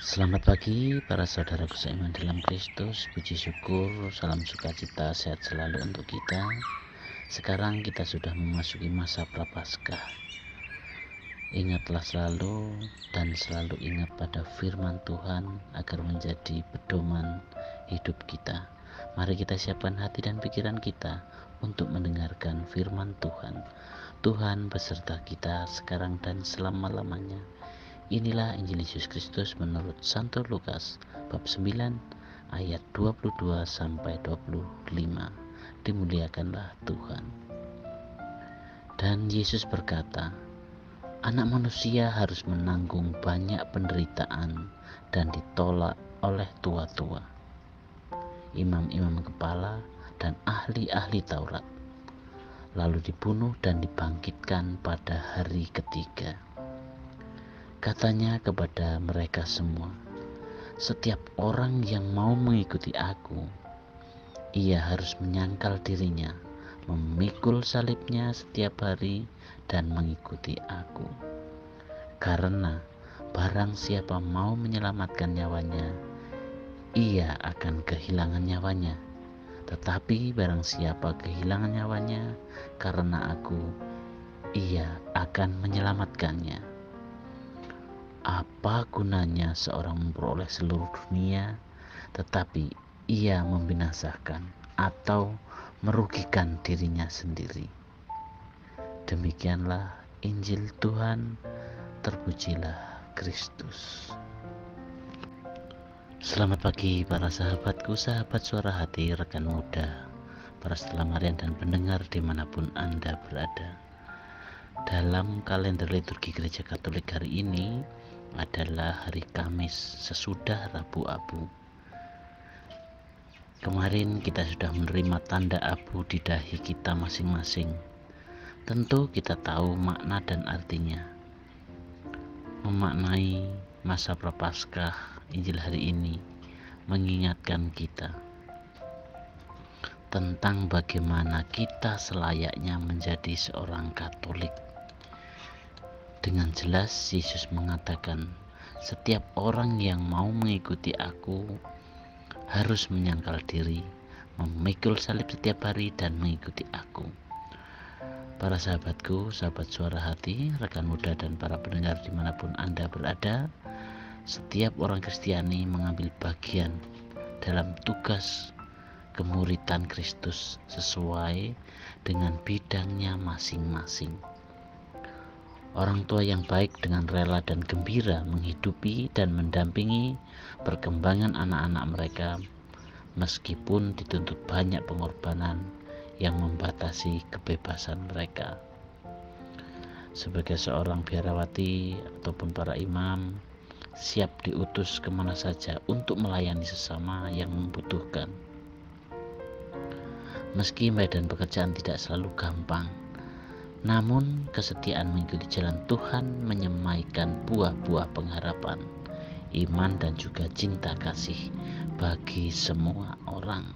Selamat pagi para saudaraku seiman dalam Kristus. Puji syukur, salam sukacita, sehat selalu untuk kita. Sekarang kita sudah memasuki masa Prapaskah. Ingatlah selalu dan selalu ingat pada firman Tuhan agar menjadi pedoman hidup kita. Mari kita siapkan hati dan pikiran kita untuk mendengarkan firman Tuhan. Tuhan beserta kita sekarang dan selama-lamanya. Inilah Injil Yesus Kristus menurut Santo Lukas bab 9 ayat 22 sampai 25. Dimuliakanlah Tuhan. Dan Yesus berkata, Anak manusia harus menanggung banyak penderitaan dan ditolak oleh tua-tua, imam-imam kepala dan ahli-ahli Taurat, lalu dibunuh dan dibangkitkan pada hari ketiga. Katanya kepada mereka semua, setiap orang yang mau mengikuti aku, ia harus menyangkal dirinya, memikul salibnya setiap hari dan mengikuti aku. Karena barang siapa mau menyelamatkan nyawanya, ia akan kehilangan nyawanya. Tetapi barang siapa kehilangan nyawanya karena aku, ia akan menyelamatkannya. Apa gunanya seorang memperoleh seluruh dunia tetapi ia membinasakan atau merugikan dirinya sendiri? Demikianlah Injil Tuhan, terpujilah Kristus. Selamat pagi para sahabatku, sahabat suara hati, rekan muda, para setelamarian dan pendengar dimanapun Anda berada. Dalam kalender liturgi Gereja Katolik hari ini adalah hari Kamis sesudah Rabu Abu. Kemarin kita sudah menerima tanda abu di dahi kita masing-masing. Tentu kita tahu makna dan artinya. Memaknai masa Prapaskah Injil hari ini mengingatkan kita tentang bagaimana kita selayaknya menjadi seorang Katolik. Dengan jelas Yesus mengatakan, setiap orang yang mau mengikuti aku harus menyangkal diri, memikul salib setiap hari dan mengikuti aku. Para sahabatku, sahabat suara hati, rekan muda dan para pendengar dimanapun Anda berada, setiap orang Kristiani mengambil bagian dalam tugas kemuritan Kristus sesuai dengan bidangnya masing-masing. Orang tua yang baik dengan rela dan gembira menghidupi dan mendampingi perkembangan anak-anak mereka meskipun dituntut banyak pengorbanan yang membatasi kebebasan mereka. Sebagai seorang biarawati ataupun para imam, siap diutus kemana saja untuk melayani sesama yang membutuhkan. Meski medan pekerjaan tidak selalu gampang, namun kesetiaan mengikuti jalan Tuhan menyemaikan buah-buah pengharapan, iman dan juga cinta kasih bagi semua orang.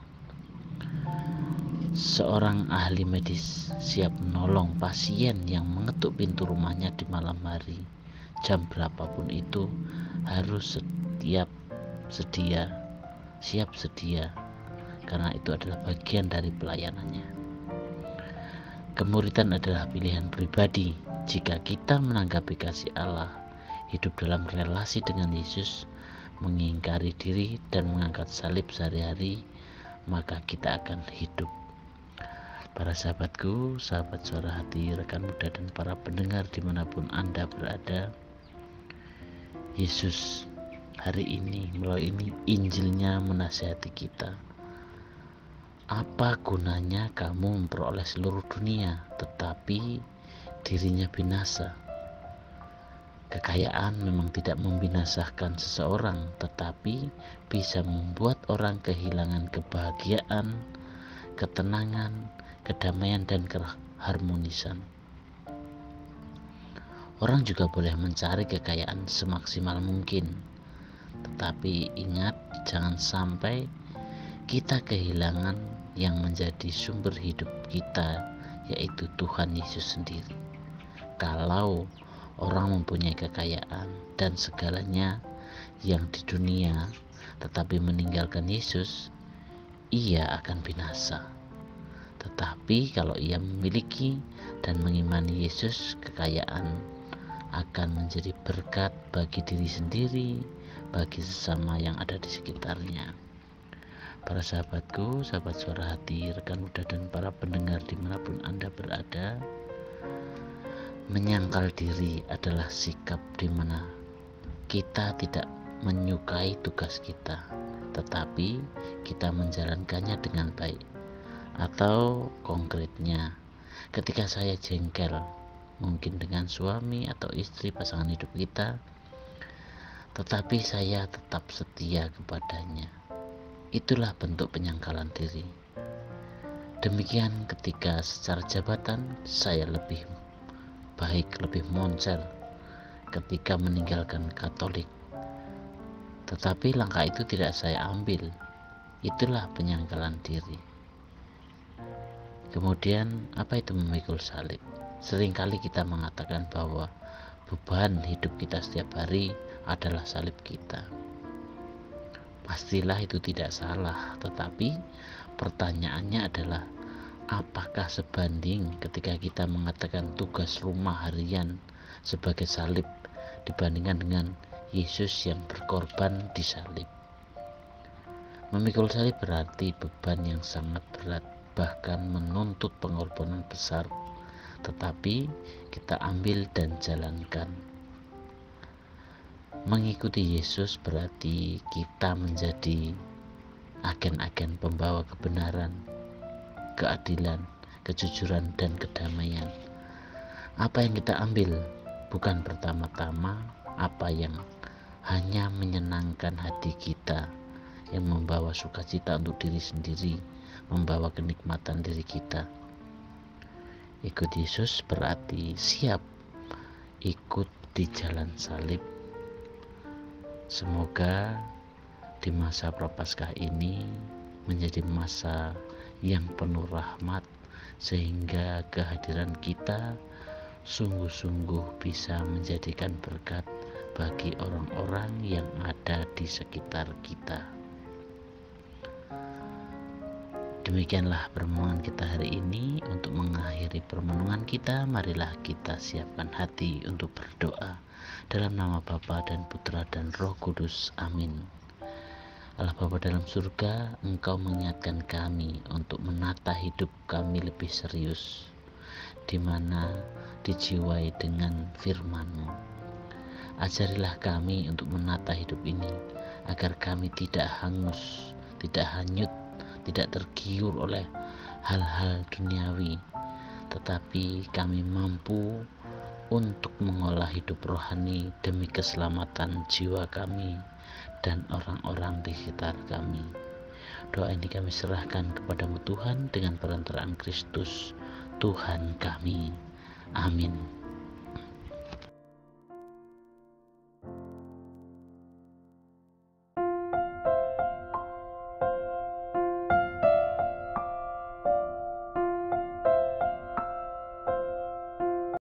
Seorang ahli medis siap menolong pasien yang mengetuk pintu rumahnya di malam hari. Jam berapapun itu harus siap sedia karena itu adalah bagian dari pelayanannya. Kemuritan adalah pilihan pribadi. Jika kita menanggapi kasih Allah, hidup dalam relasi dengan Yesus, mengingkari diri dan mengangkat salib sehari-hari, maka kita akan hidup. Para sahabatku, sahabat suara hati, rekan muda dan para pendengar dimanapun Anda berada, Yesus hari ini melalui Injilnya menasihati kita. Apa gunanya kamu memperoleh seluruh dunia tetapi dirinya binasa? Kekayaan memang tidak membinasakan seseorang, tetapi bisa membuat orang kehilangan kebahagiaan, ketenangan, kedamaian dan keharmonisan. Orang juga boleh mencari kekayaan semaksimal mungkin, tetapi ingat, jangan sampai kita kehilangan yang menjadi sumber hidup kita, yaitu Tuhan Yesus sendiri. Kalau orang mempunyai kekayaan dan segalanya, yang di dunia tetapi meninggalkan Yesus, ia akan binasa. Tetapi kalau ia memiliki dan mengimani Yesus, kekayaan akan menjadi berkat bagi diri sendiri, bagi sesama yang ada di sekitarnya. Para sahabatku, sahabat suara hati, rekan muda dan para pendengar dimanapun Anda berada, menyangkal diri adalah sikap di mana kita tidak menyukai tugas kita, tetapi kita menjalankannya dengan baik. Atau konkretnya, ketika saya jengkel, mungkin dengan suami atau istri pasangan hidup kita, tetapi saya tetap setia kepadanya. Itulah bentuk penyangkalan diri. Demikian ketika secara jabatan saya lebih baik, lebih moncer ketika meninggalkan Katolik. Tetapi langkah itu tidak saya ambil. Itulah penyangkalan diri. Kemudian, apa itu memikul salib? Seringkali kita mengatakan bahwa beban hidup kita setiap hari adalah salib kita. Pastilah itu tidak salah, tetapi pertanyaannya adalah apakah sebanding ketika kita mengatakan tugas rumah harian sebagai salib dibandingkan dengan Yesus yang berkorban di salib. Memikul salib berarti beban yang sangat berat, bahkan menuntut pengorbanan besar, tetapi kita ambil dan jalankan. Mengikuti Yesus berarti kita menjadi agen-agen pembawa kebenaran, keadilan, kejujuran, dan kedamaian. Apa yang kita ambil bukan pertama-tama apa yang hanya menyenangkan hati kita, yang membawa sukacita untuk diri sendiri, membawa kenikmatan diri kita. Ikut Yesus berarti siap ikut di jalan salib. Semoga di masa Prapaskah ini menjadi masa yang penuh rahmat, sehingga kehadiran kita sungguh-sungguh bisa menjadikan berkat bagi orang-orang yang ada di sekitar kita. Demikianlah permenungan kita hari ini. Untuk mengakhiri permenungan kita, marilah kita siapkan hati untuk berdoa. Dalam nama Bapa dan Putra dan Roh Kudus. Amin. Allah Bapa dalam surga, Engkau mengingatkan kami untuk menata hidup kami lebih serius, di mana dijiwai dengan firman-Mu. Ajarilah kami untuk menata hidup ini, agar kami tidak hangus, tidak hanyut, tidak tergiur oleh hal-hal duniawi, tetapi kami mampu untuk mengolah hidup rohani demi keselamatan jiwa kami dan orang-orang di sekitar kami. Doa ini kami serahkan kepadamu Tuhan, dengan perantaraan Kristus Tuhan kami. Amin.